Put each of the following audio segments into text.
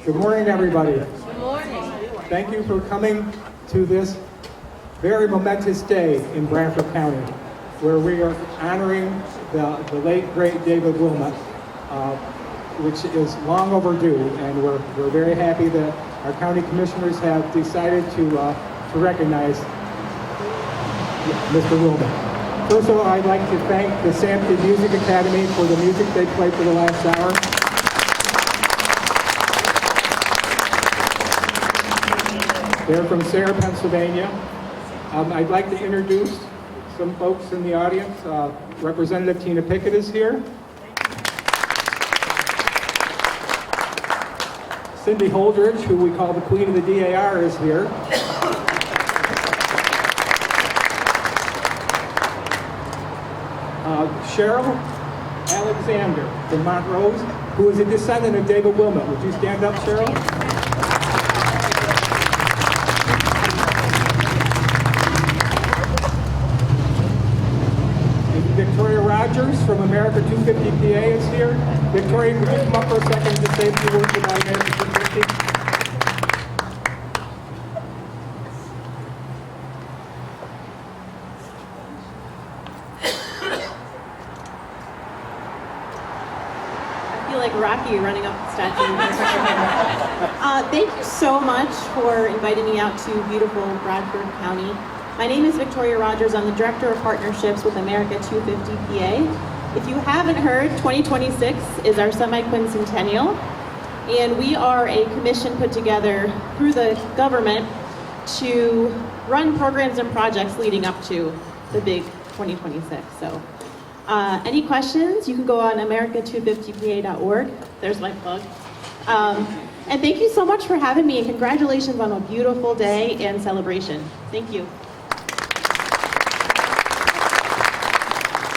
Good morning, everybody. Good morning. Thank you for coming to this very momentous day in Bradford County, where we are honoring the late, great David Wilmot, which is long overdue, and we're very happy that our county commissioners have decided to recognize Mr. Wilmot. First of all, I'd like to thank the Sampson Music Academy for the music they played for the last hour. They're from Sarah, Pennsylvania. I'd like to introduce some folks in the audience. Representative Tina Pickett is here. Cindy Holdridge, who we call the Queen of the DAR, is here. Cheryl Alexander from Montrose, who is a descendant of David Wilmot. Would you stand up, Cheryl? Victoria Rogers from America 250 PA is here. Victoria, could you come up for a second to say a few words about America 250? I feel like Rocky running up the statue. Thank you so much for inviting me out to beautiful Bradford County. My name is Victoria Rogers. I'm the Director of Partnerships with America 250 PA. If you haven't heard, 2026 is our semi-quincentennial, and we are a commission put together through the government to run programs and projects leading up to the big 2026. So any questions, you can go on america250pa.org. There's my plug. And thank you so much for having me, and congratulations on a beautiful day and celebration. Thank you.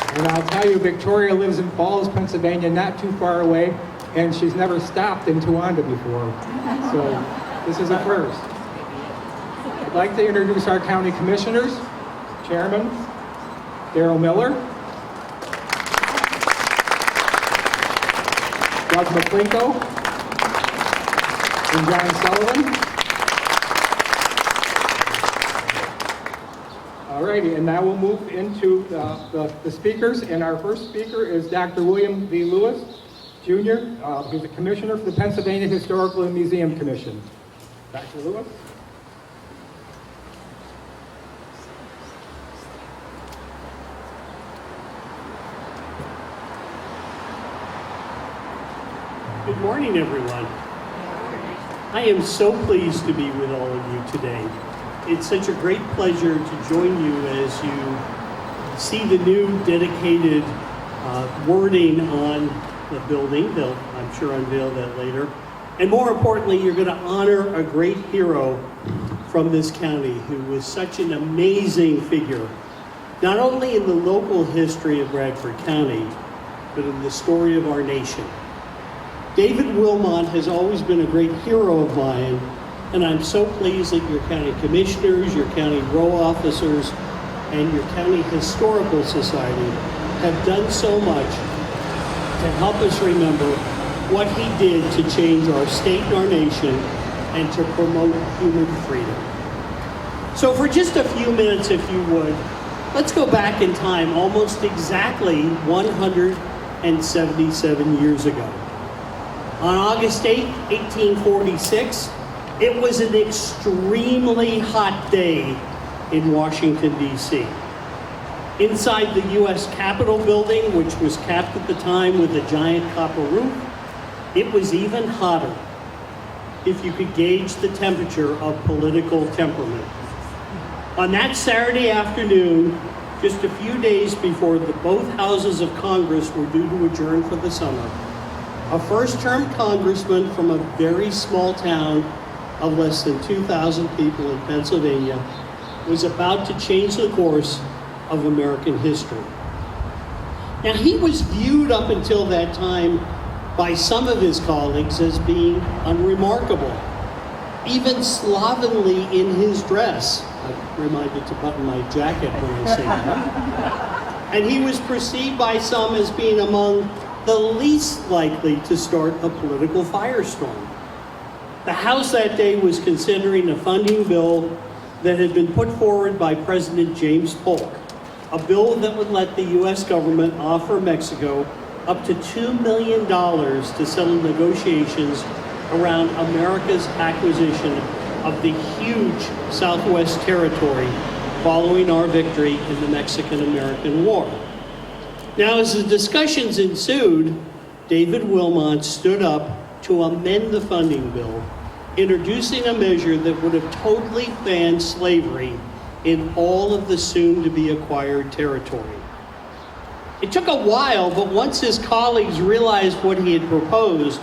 And I'll tell you, Victoria lives in Falls, Pennsylvania, not too far away, and she's never stopped in Towanda before. So this is a first. I'd like to introduce our county commissioners. Chairman Darrell Miller, Doug McClinko, and John Sullivan. Alrighty, and now we'll move into the speakers, and our first speaker is Dr. William V. Lewis, Jr. He's a commissioner for the Pennsylvania Historical and Museum Commission. Dr. Lewis? Good morning, everyone. I am so pleased to be with all of you today. It's such a great pleasure to join you as you see the new dedicated wording on the building. They'll, I'm sure, unveil that later. And more importantly, you're going to honor a great hero from this county who was such an amazing figure, not only in the local history of Bradford County, but in the story of our nation. David Wilmot has always been a great hero of mine, and I'm so pleased that your county commissioners, your county row officers, and your county historical society have done so much to help us remember what he did to change our state and our nation and to promote human freedom. So for just a few minutes, if you would, let's go back in time almost exactly 177 years ago. On August 8, 1846, it was an extremely hot day in Washington, D.C. Inside the U.S. Capitol building, which was capped at the time with a giant copper roof, it was even hotter if you could gauge the temperature of political temperament. On that Saturday afternoon, just a few days before both houses of Congress were due to adjourn for the summer, A first-term congressman from a very small town of less than 2,000 people in Pennsylvania was about to change the course of American history. Now, he was viewed up until that time by some of his colleagues as being unremarkable, even slovenly in his dress. I'm reminded to button my jacket when I say that. And he was perceived by some as being among the least likely to start a political firestorm. The House that day was considering a funding bill that had been put forward by President James Polk, a bill that would let the U.S. government offer Mexico up to $2 million to settle negotiations around America's acquisition of the huge Southwest territory following our victory in the Mexican-American War. Now, as the discussions ensued, David Wilmot stood up to amend the funding bill, introducing a measure that would have totally banned slavery in all of the soon-to-be-acquired territory. It took a while, but once his colleagues realized what he had proposed,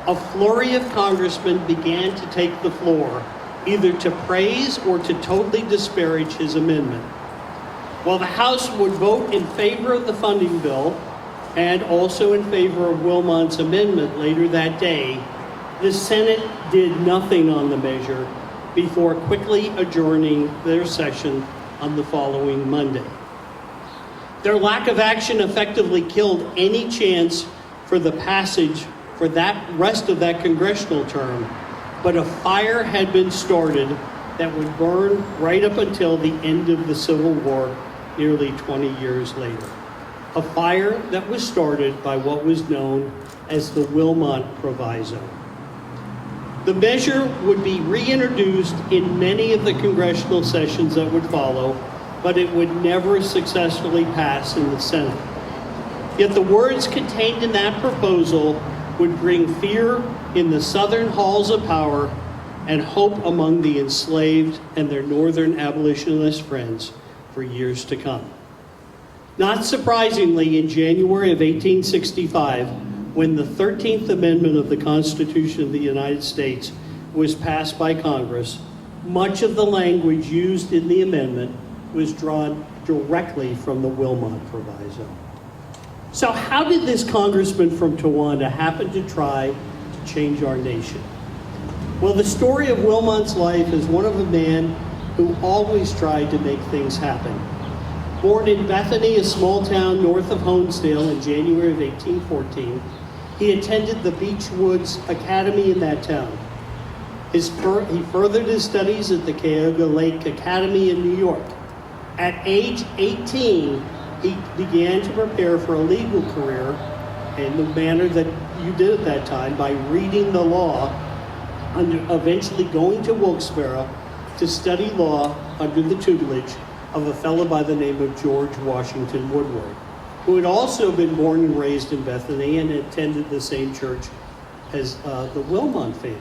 a flurry of congressmen began to take the floor, either to praise or to totally disparage his amendment. While the House would vote in favor of the funding bill and also in favor of Wilmot's amendment later that day, the Senate did nothing on the measure before quickly adjourning their session on the following Monday. Their lack of action effectively killed any chance for the passage for that rest of that congressional term, but a fire had been started that would burn right up until the end of the Civil War nearly 20 years later. A fire that was started by what was known as the Wilmot Proviso. The measure would be reintroduced in many of the congressional sessions that would follow, but it would never successfully pass in the Senate. Yet the words contained in that proposal would bring fear in the southern halls of power and hope among the enslaved and their northern abolitionist friends for years to come. Not surprisingly, in January of 1865, when the 13th Amendment of the Constitution of the United States was passed by Congress, much of the language used in the amendment was drawn directly from the Wilmot Proviso. So how did this congressman from Towanda happen to try to change our nation? Well, the story of Wilmot's life is one of a man who always tried to make things happen. Born in Bethany, a small town north of Honesdale in January of 1814, he attended the Beechwoods Academy in that town. He furthered his studies at the Cuyahoga Lake Academy in New York. At age 18, he began to prepare for a legal career in the manner that you did at that time, by reading the law, and eventually going to Wilkes-Barre to study law under the tutelage of a fellow by the name of George Washington Woodward, who had also been born and raised in Bethany and attended the same church as the Wilmot family.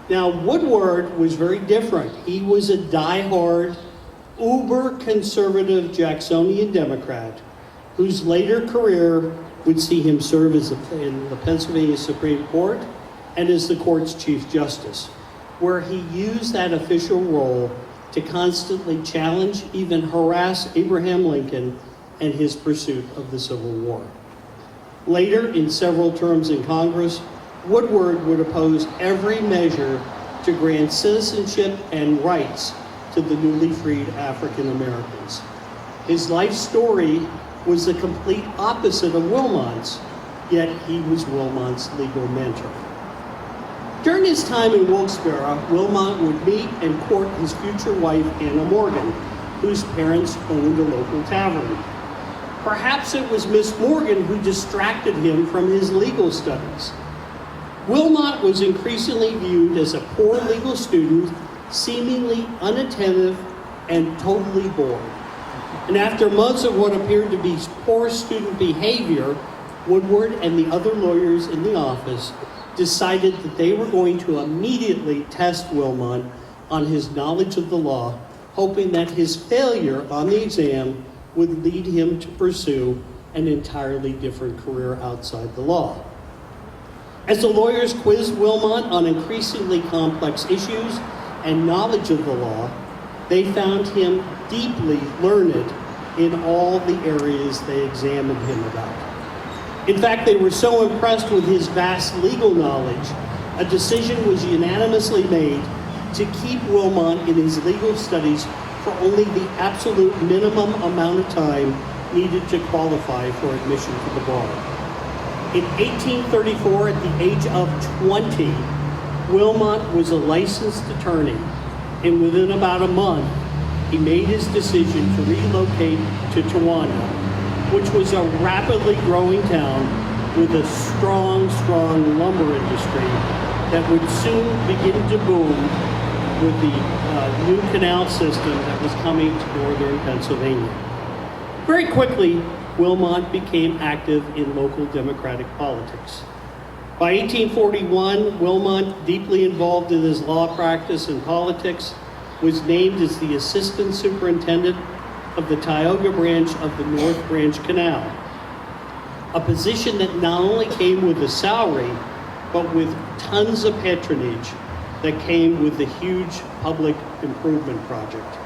Now, Woodward was very different. He was a diehard, uber-conservative Jacksonian Democrat whose later career would see him serve in the Pennsylvania Supreme Court and as the court's Chief Justice, where he used that official role to constantly challenge, even harass Abraham Lincoln and his pursuit of the Civil War. Later, in several terms in Congress, Woodward would oppose every measure to grant citizenship and rights to the newly freed African Americans. His life story was the complete opposite of Wilmot's, yet he was Wilmot's legal mentor. During his time in Wilkes-Barre, Wilmot would meet and court his future wife, Anna Morgan, whose parents owned a local tavern. Perhaps it was Miss Morgan who distracted him from his legal studies. Wilmot was increasingly viewed as a poor legal student, seemingly unattentive and totally bored. And after months of what appeared to be poor student behavior, Woodward and the other lawyers in the office decided that they were going to immediately test Wilmot on his knowledge of the law, hoping that his failure on the exam would lead him to pursue an entirely different career outside the law. As the lawyers quizzed Wilmot on increasingly complex issues and knowledge of the law, they found him deeply learned in all the areas they examined him about. In fact, they were so impressed with his vast legal knowledge, a decision was unanimously made to keep Wilmot in his legal studies for only the absolute minimum amount of time needed to qualify for admission to the bar. In 1834, at the age of 20, Wilmot was a licensed attorney, and within about a month, he made his decision to relocate to Towanda, which was a rapidly growing town with a strong lumber industry that would soon begin to boom with the new canal system that was coming to northern Pennsylvania. Very quickly, Wilmot became active in local Democratic politics. By 1841, Wilmot, deeply involved in his law practice and politics, was named as the assistant superintendent of the Tioga branch of the North Branch Canal, a position that not only came with a salary, but with tons of patronage that came with the huge public improvement project.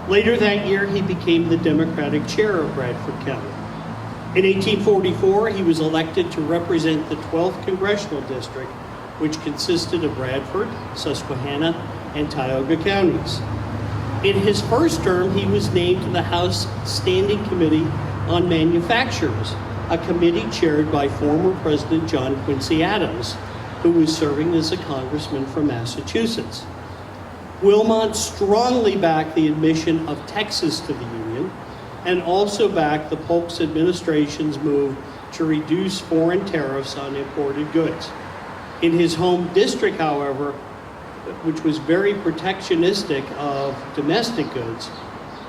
Later that year, he became the Democratic chair of Bradford County. In 1844, he was elected to represent the 12th Congressional District, which consisted of Bradford, Susquehanna, and Tioga counties. In his first term, he was named to the House Standing Committee on Manufacturers, a committee chaired by former President John Quincy Adams, who was serving as a congressman from Massachusetts. Wilmot strongly backed the admission of Texas to the Union and also backed the Polk's administration's move to reduce foreign tariffs on imported goods. In his home district, however, which was very protectionistic of domestic goods,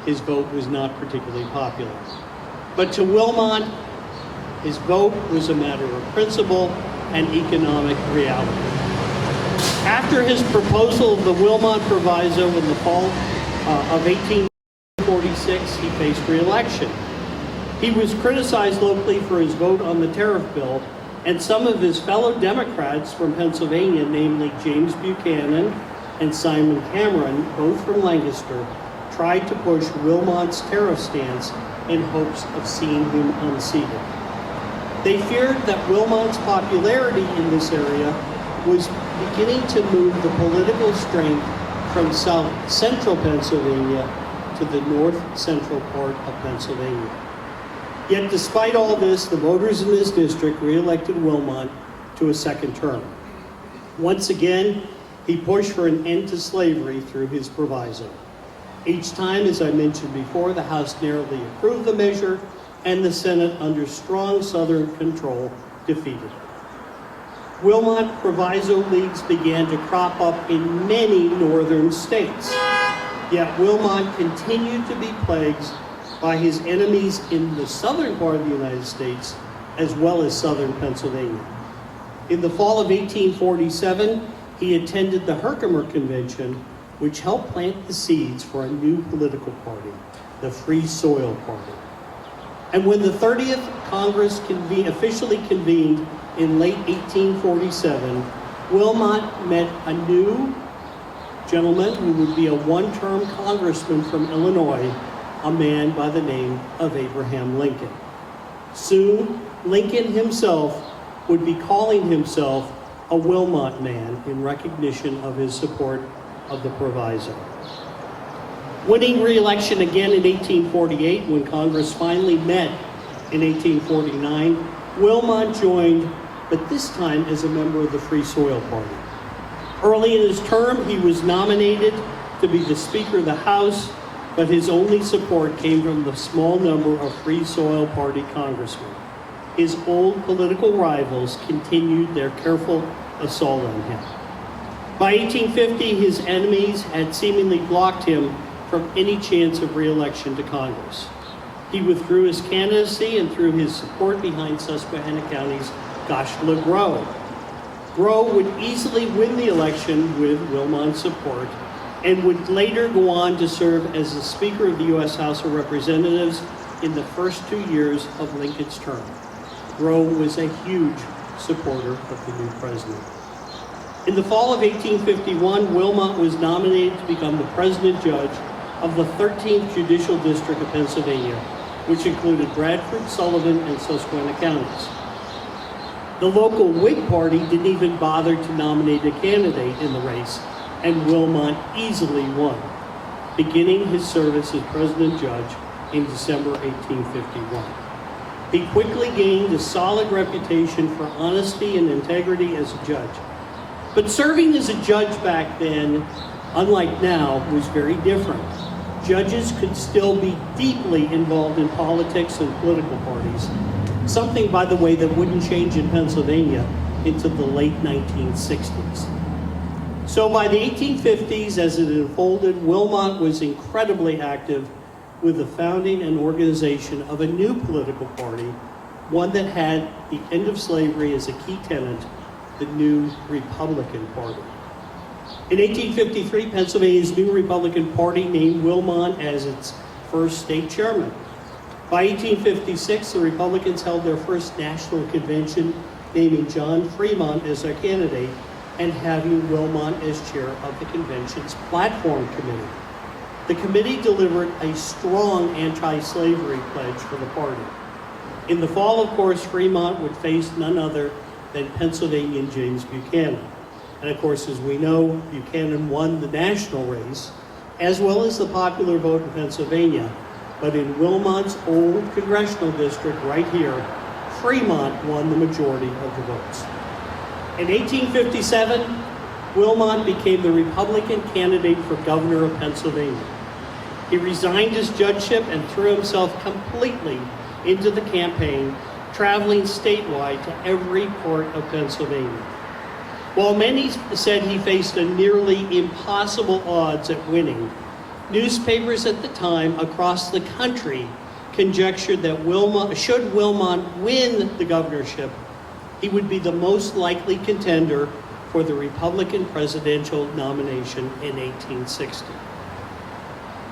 his vote was not particularly popular. But to Wilmot, his vote was a matter of principle and economic reality. After his proposal of the Wilmot Proviso in the fall of 1846, he faced re-election. He was criticized locally for his vote on the tariff bill, and some of his fellow Democrats from Pennsylvania, namely James Buchanan and Simon Cameron, both from Lancaster, tried to push Wilmot's tariff stance in hopes of seeing him unseated. They feared that Wilmot's popularity in this area was beginning to move the political strength from south central Pennsylvania to the north central part of Pennsylvania. Yet despite all this, the voters in this district re-elected Wilmot to a second term. Once again, he pushed for an end to slavery through his proviso. Each time, as I mentioned before, the House narrowly approved the measure, and the Senate, under strong Southern control, defeated it. Wilmot Proviso leagues began to crop up in many northern states, yet Wilmot continued to be plagued by his enemies in the southern part of the United States, as well as southern Pennsylvania. In the fall of 1847, he attended the Herkimer Convention, which helped plant the seeds for a new political party, the Free Soil Party. And when the 30th Congress officially convened in late 1847, Wilmot met a new gentleman who would be a one-term congressman from Illinois, a man by the name of Abraham Lincoln. Soon, Lincoln himself would be calling himself a Wilmot man in recognition of his support of the proviso. Winning re-election again in 1848, when Congress finally met in 1849, Wilmot joined, but this time as a member of the Free Soil Party. Early in his term, he was nominated to be the Speaker of the House, but his only support came from the small number of Free Soil Party congressmen. His old political rivals continued their careful assault on him. By 1850, his enemies had seemingly blocked him from any chance of re-election to Congress. He withdrew his candidacy and threw his support behind Susquehanna County's Goshla Grow. Grow would easily win the election with Wilmot's support and would later go on to serve as the Speaker of the U.S. House of Representatives in the first 2 years of Lincoln's term. Grow was a huge supporter of the new president. In the fall of 1851, Wilmot was nominated to become the president judge of the 13th Judicial District of Pennsylvania, which included Bradford, Sullivan, and Susquehanna counties. The local Whig Party didn't even bother to nominate a candidate in the race, and Wilmot easily won, beginning his service as president judge in December 1851. He quickly gained a solid reputation for honesty and integrity as a judge. But serving as a judge back then, unlike now, was very different. Judges could still be deeply involved in politics and political parties, something, by the way, that wouldn't change in Pennsylvania into the late 1960s. So by the 1850s, as it unfolded, Wilmot was incredibly active with the founding and organization of a new political party, one that had the end of slavery as a key tenet, the new Republican Party. In 1853, Pennsylvania's new Republican Party named Wilmot as its first state chairman. By 1856, the Republicans held their first national convention, naming John Fremont as their candidate and having Wilmot as chair of the convention's platform committee. The committee delivered a strong anti-slavery pledge for the party. In the fall, of course, Fremont would face none other than Pennsylvanian James Buchanan. And of course, as we know, Buchanan won the national race, as well as the popular vote in Pennsylvania. But in Wilmot's old congressional district right here, Fremont won the majority of the votes. In 1857, Wilmot became the Republican candidate for governor of Pennsylvania. He resigned his judgeship and threw himself completely into the campaign, traveling statewide to every part of Pennsylvania. While many said he faced a nearly impossible odds at winning, newspapers at the time across the country conjectured that should Wilmot win the governorship, he would be the most likely contender for the Republican presidential nomination in 1860.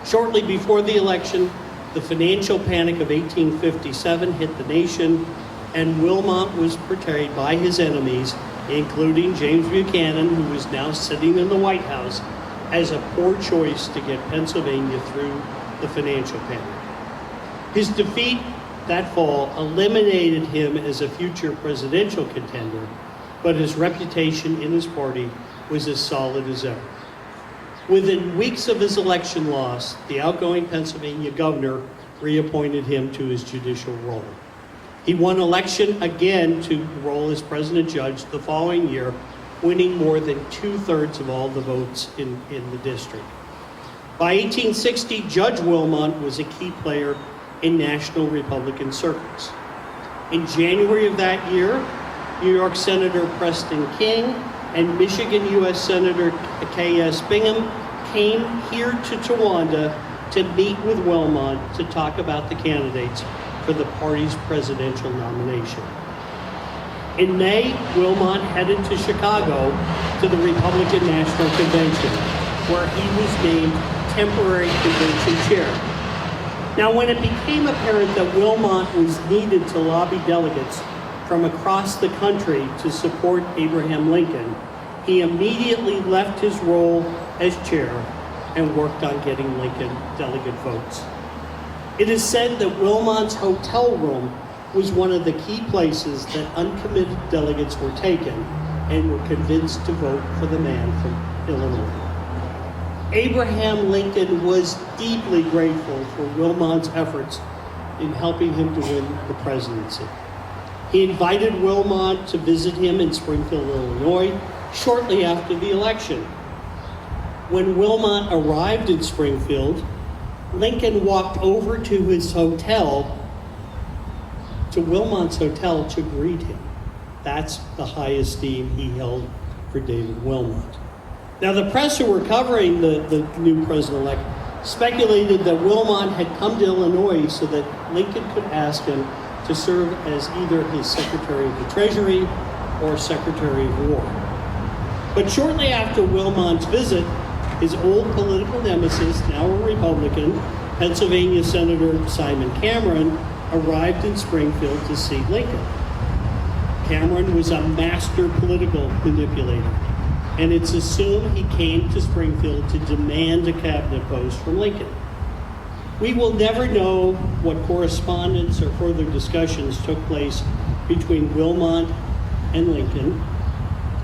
Shortly before the election, the financial panic of 1857 hit the nation, and Wilmot was portrayed by his enemies, including James Buchanan, who was now sitting in the White House, as a poor choice to get Pennsylvania through the financial panic. His defeat that fall eliminated him as a future presidential contender, but his reputation in his party was as solid as ever. Within weeks of his election loss, the outgoing Pennsylvania governor reappointed him to his judicial role. He won election again to the role as president judge the following year, winning more than 2/3 of all the votes in the district. By 1860, Judge Wilmot was a key player in national Republican circles. In January of that year, New York Senator Preston King and Michigan U.S. Senator K.S. Bingham came here to Towanda to meet with Wilmot to talk about the candidates for the party's presidential nomination. In May, Wilmot headed to Chicago to the Republican National Convention, where he was named temporary convention chair. Now, when it became apparent that Wilmot was needed to lobby delegates from across the country to support Abraham Lincoln, he immediately left his role as chair and worked on getting Lincoln delegate votes. It is said that Wilmot's hotel room was one of the key places that uncommitted delegates were taken and were convinced to vote for the man from Illinois. Abraham Lincoln was deeply grateful for Wilmot's efforts in helping him to win the presidency. He invited Wilmot to visit him in Springfield, Illinois, shortly after the election. When Wilmot arrived in Springfield, Lincoln walked over to his hotel, to Wilmot's hotel, to greet him. That's the high esteem he held for David Wilmot. Now, the press who were covering the new president-elect speculated that Wilmot had come to Illinois so that Lincoln could ask him to serve as either his Secretary of the Treasury or Secretary of War. But shortly after Wilmot's visit, his old political nemesis, now a Republican, Pennsylvania Senator Simon Cameron, arrived in Springfield to see Lincoln. Cameron was a master political manipulator, and it's assumed he came to Springfield to demand a cabinet post from Lincoln. We will never know what correspondence or further discussions took place between Wilmot and Lincoln,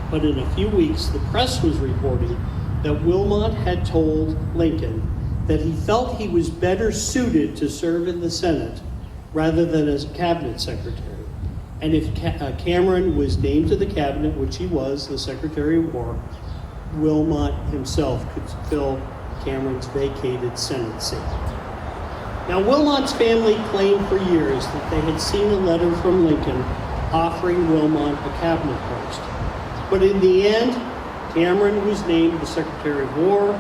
but in a few weeks, the press was reporting that Wilmot had told Lincoln that he felt he was better suited to serve in the Senate rather than as a cabinet secretary. And if Cameron was named to the cabinet, which he was, the Secretary of War, Wilmot himself could fill Cameron's vacated Senate seat. Now, Wilmot's family claimed for years that they had seen a letter from Lincoln offering Wilmot a cabinet post. But in the end, Cameron was named the Secretary of War,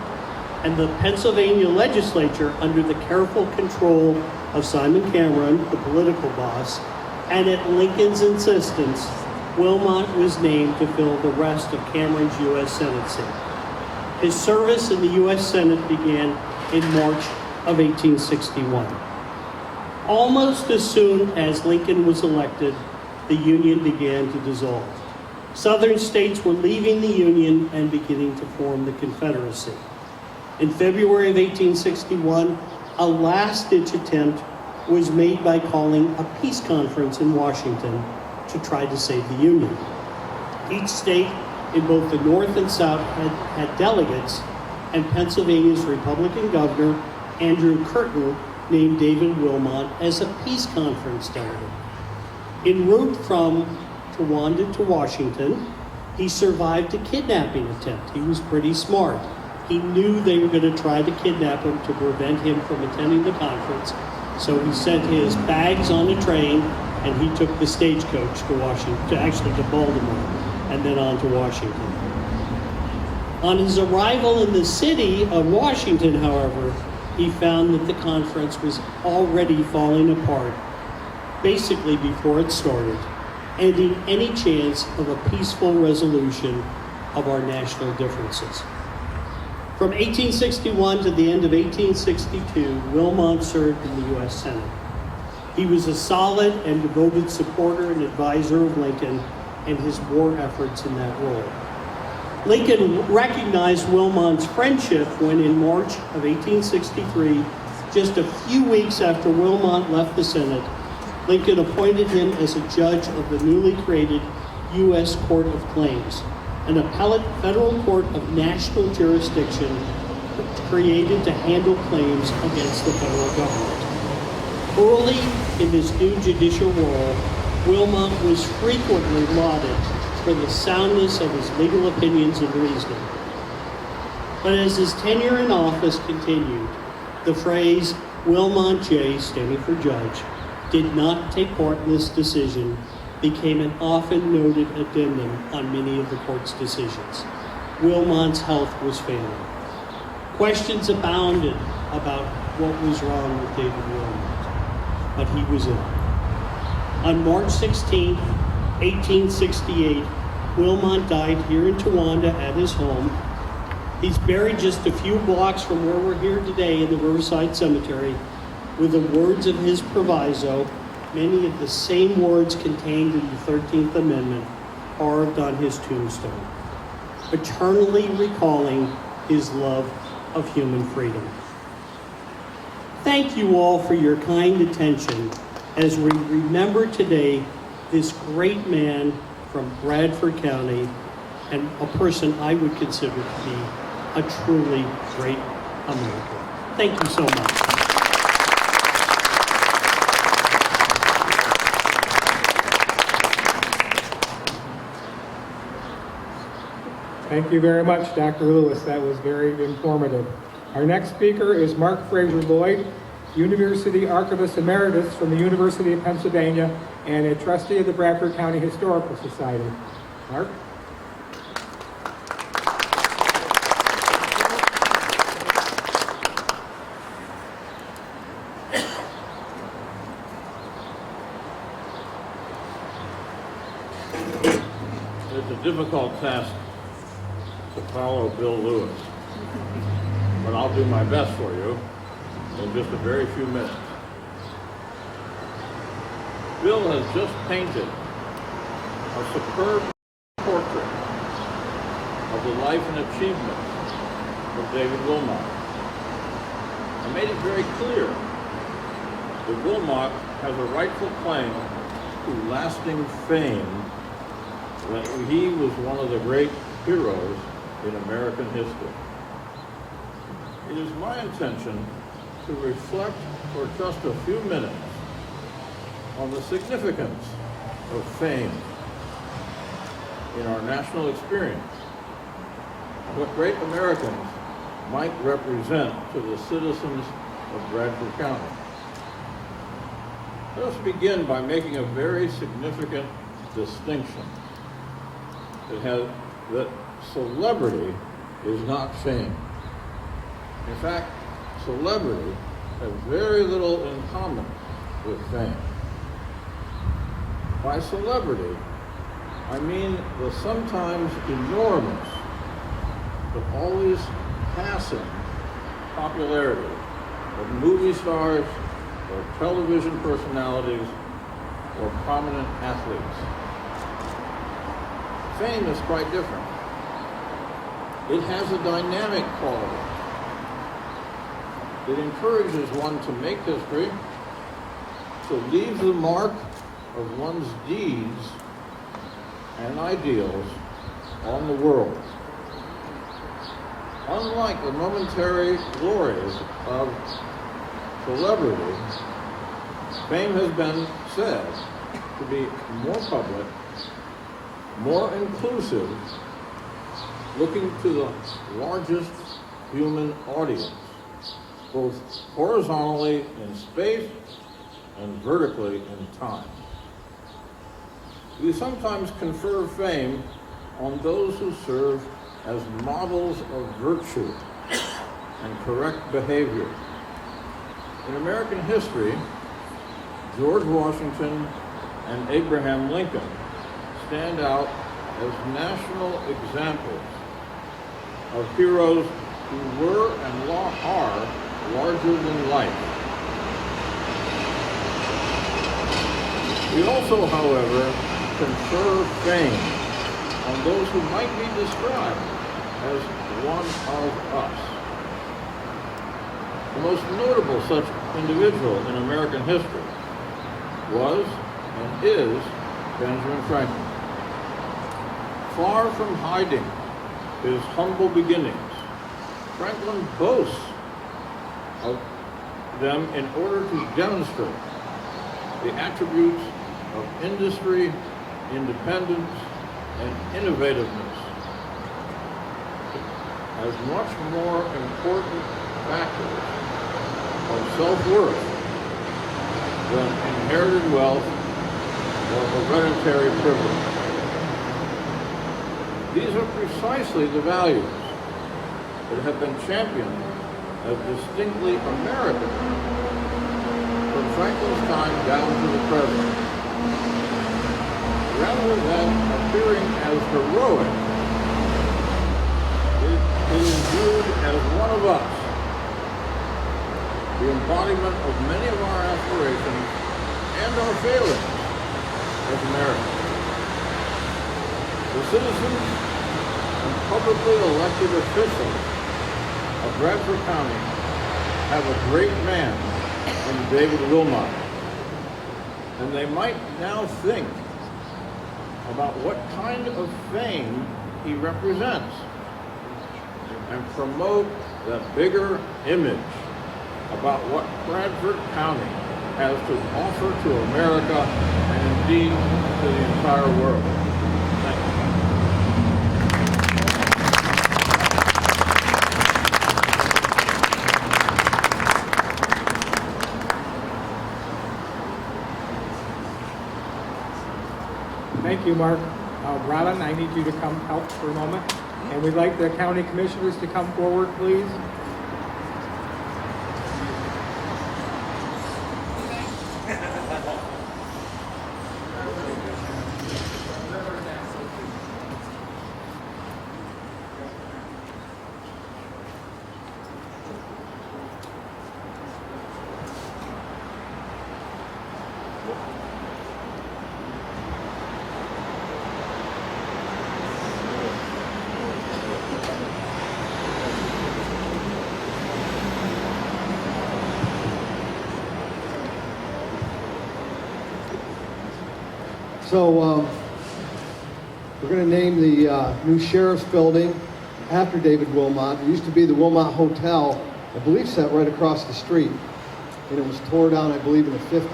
and the Pennsylvania legislature, under the careful control of Simon Cameron, the political boss, and at Lincoln's insistence, Wilmot was named to fill the rest of Cameron's U.S. Senate seat. His service in the U.S. Senate began in March of 1861. Almost as soon as Lincoln was elected, the Union began to dissolve. Southern states were leaving the Union and beginning to form the Confederacy. In February of 1861, a last-ditch attempt was made by calling a peace conference in Washington to try to save the Union. Each state in both the North and South had delegates, and Pennsylvania's Republican governor, Andrew Curtin, named David Wilmot as a peace conference delegate. En route from Towanda to Washington, he survived a kidnapping attempt. He was pretty smart. He knew they were going to try to kidnap him to prevent him from attending the conference, so he sent his bags on a train and he took the stagecoach to Baltimore, and then on to Washington. On his arrival in the city of Washington, however, he found that the conference was already falling apart, basically before it started, ending any chance of a peaceful resolution of our national differences. From 1861 to the end of 1862, Wilmot served in the U.S. Senate. He was a solid and devoted supporter and advisor of Lincoln and his war efforts in that role. Lincoln recognized Wilmot's friendship when in March of 1863, just a few weeks after Wilmot left the Senate, Lincoln appointed him as a judge of the newly created U.S. Court of Claims, an appellate federal court of national jurisdiction created to handle claims against the federal government. Early in his new judicial role, Wilmot was frequently lauded for the soundness of his legal opinions and reasoning. But as his tenure in office continued, the phrase Wilmot J., standing for judge, did not take part in this decision became an often noted addendum on many of the court's decisions. Wilmot's health was failing. Questions abounded about what was wrong with David Wilmot, but he was ill. On March 16, 1868, Wilmot died here in Towanda at his home. He's buried just a few blocks from where we're here today in the Riverside Cemetery, with the words of his proviso, many of the same words contained in the 13th Amendment, carved on his tombstone, eternally recalling his love of human freedom. Thank you all for your kind attention as we remember today this great man from Bradford County and a person I would consider to be a truly great American. Thank you so much. Thank you very much, Dr. Lewis. That was very informative. Our next speaker is Mark Fraser Lloyd, University Archivist Emeritus from the University of Pennsylvania and a trustee of the Bradford County Historical Society. Mark? It's a difficult task to follow Bill Lewis, but I'll do my best for you in just a very few minutes. Bill has just painted a superb portrait of the life and achievements of David Wilmot. I made it very clear that Wilmot has a rightful claim to lasting fame, that he was one of the great heroes in American history. It is my intention to reflect for just a few minutes on the significance of fame in our national experience, what great Americans might represent to the citizens of Bradford County. Let us begin by making a very significant distinction that celebrity is not fame. In fact, celebrity has very little in common with fame. By celebrity, I mean the sometimes enormous, but always passing popularity of movie stars or television personalities or prominent athletes. Fame is quite different. It has a dynamic quality. It encourages one to make history, to leave the mark of one's deeds and ideals on the world. Unlike the momentary glories of celebrity, fame has been said to be more public, more inclusive, looking to the largest human audience, both horizontally in space and vertically in time. We sometimes confer fame on those who serve as models of virtue and correct behavior. In American history, George Washington and Abraham Lincoln stand out as national examples of heroes who were and are larger than life. We also, however, confer fame on those who might be described as one of us. The most notable such individual in American history was and is Benjamin Franklin. Far from hiding his humble beginnings, Franklin boasts of them in order to demonstrate the attributes of industry, independence, and innovativeness as much more important factors of self-worth than inherited wealth or hereditary privilege. These are precisely the values that have been championed as distinctly American from Franklin's time down to the present. Rather than appearing as heroic, it is viewed as one of us, the embodiment of many of our aspirations and our failings as Americans. The citizens and publicly elected officials of Bradford County have a great man in David Wilmot, and they might now think about what kind of fame he represents and promote that bigger image about what Bradford County has to offer to America and indeed to the entire world. Thank you. Thank you, Mark. Robin, I need you to come help for a moment. And we'd like the county commissioners to come forward, please. So we're going to name the new sheriff's building after David Wilmot. It used to be the Wilmot Hotel, I believe, sat right across the street, and it was tore down, I believe, in the 50s,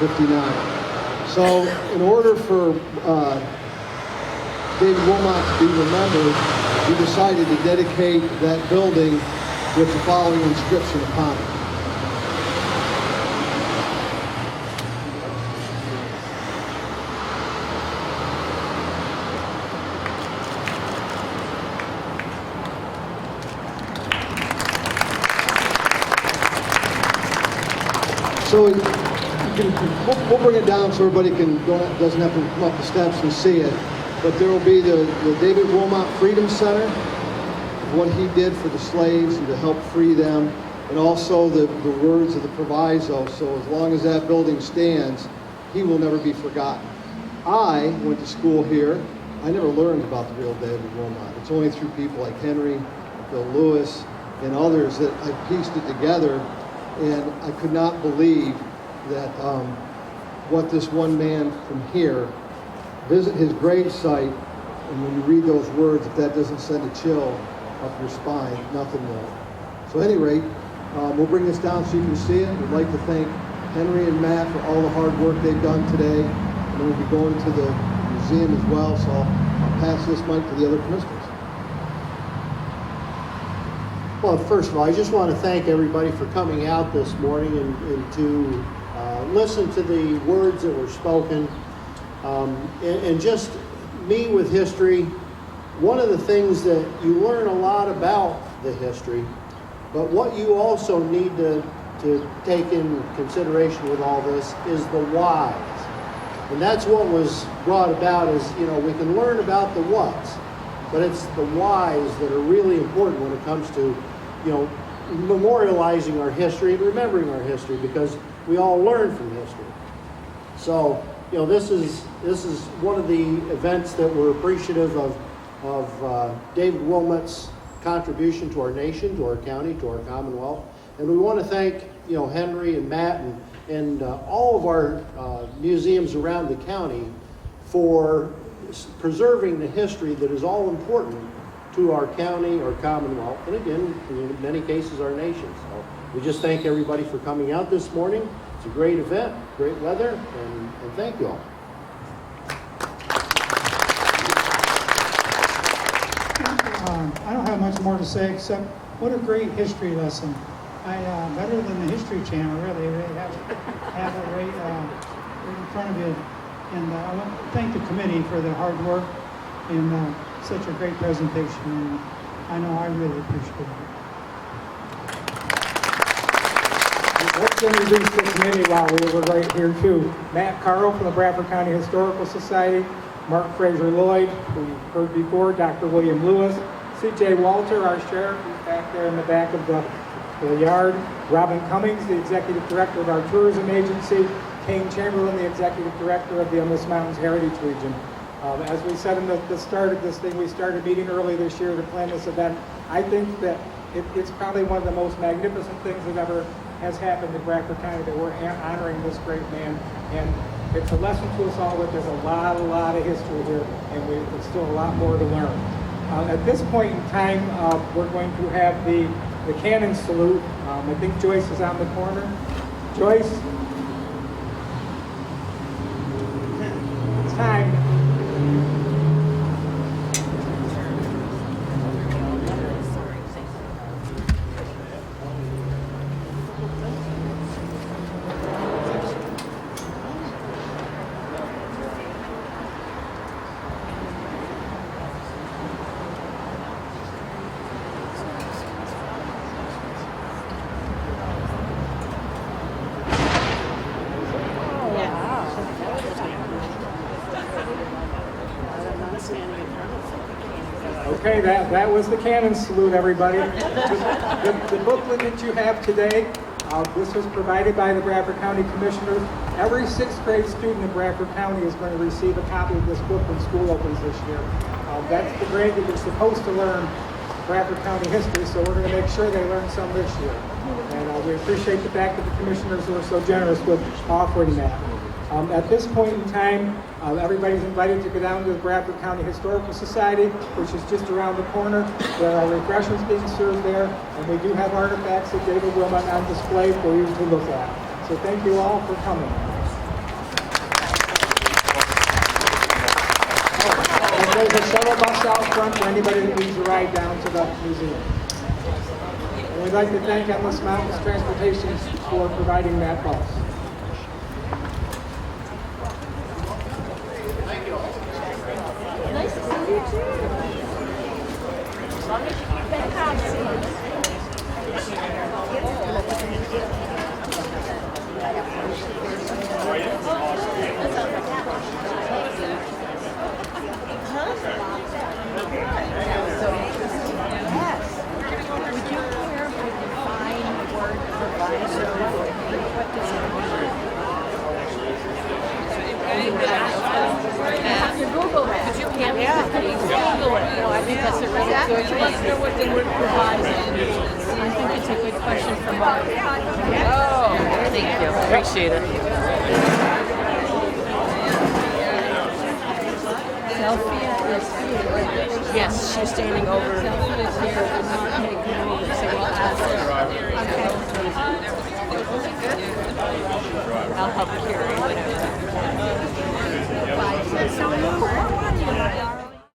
59. So in order for David Wilmot to be remembered, we decided to dedicate that building with the following inscription upon it. So we'll bring it down so everybody doesn't have to come up the steps and see it. But there will be the David Wilmot Freedom Center, what he did for the slaves and to help free them, and also the words of the proviso. So as long as that building stands, he will never be forgotten. I went to school here. I never learned about the real David Wilmot. It's only through people like Henry, Bill Lewis, and others that I pieced it together. And I could not believe that what this one man from here, visit his grave site, and when you read those words, if that doesn't send a chill up your spine, nothing will. So at any rate, we'll bring this down so you can see it. We'd like to thank Henry and Matt for all the hard work they've done today. And we'll be going to the museum as well, so I'll pass this mic to the other commissioners. Well, first of all, I just want to thank everybody for coming out this morning and to listen to the words that were spoken. And just me with history, one of the things that you learn a lot about the history, but what you also need to take in consideration with all this is the whys. And that's what was brought about is, we can learn about the whats, but it's the whys that are really important when it comes to, memorializing our history and remembering our history, because we all learn from history. So, this is one of the events that we're appreciative of David Wilmot's contribution to our nation, to our county, to our Commonwealth. And we want to thank, Henry and Matt and all of our museums around the county for preserving the history that is all important to our county, our Commonwealth, and again, in many cases, our nation. So we just thank everybody for coming out this morning. It's a great event, great weather, and thank you all. I don't have much more to say except what a great history lesson. Better than the History Channel, really. They have it right in front of you. And I want to thank the committee for their hard work and such a great presentation. And I know I really appreciate it. Let's introduce the committee while we were right here too. Matt Carl from the Bradford County Historical Society, Mark Fraser Lloyd, who you heard before, Dr. William Lewis, C.J. Walter, our sheriff, who's back there in the back of the yard, Robin Cummings, the executive director of our tourism agency, Kane Chamberlain, the executive director of the Miss Mountains Heritage Region. As we said in the start of this thing, we started meeting early this year to plan this event. I think that it's probably one of the most magnificent things that ever has happened in Bradford County, that we're honoring this great man. And it's a lesson to us all that there's a lot of history here, and there's still a lot more to learn. At this point in time, we're going to have the cannon salute. I think Joyce is on the corner. Joyce? It's time. Okay, that was the cannon salute, everybody. The booklet that you have today, this was provided by the Bradford County Commissioners. Every 6th grade student in Bradford County is going to receive a copy of this book when school opens this year. That's the grade that you're supposed to learn Bradford County history, so we're going to make sure they learn some this year. And we appreciate the fact that the commissioners were so generous with offering that. At this point in time, everybody's invited to go down to the Bradford County Historical Society, which is just around the corner. There are refreshments being served there, and we do have artifacts of David Wilmot on display for you to look at. So thank you all for coming. And there's a shuttle bus out front for anybody that needs a ride down to the museum. And we'd like to thank Endless Mountains Transportation for providing that bus. Nice to see you too. As long as you keep that calm, Would you clarify define the word proviso? What does it mean? You have to Google that. Could you Google it? No, I think that's a really good question. Let's know what the word proviso means. I think it's a good question for Mark. Oh, thank you. Appreciate it. Sophia is here. Yes, she's standing over. Sophia is here. So we'll ask her. Okay. I'll help carry.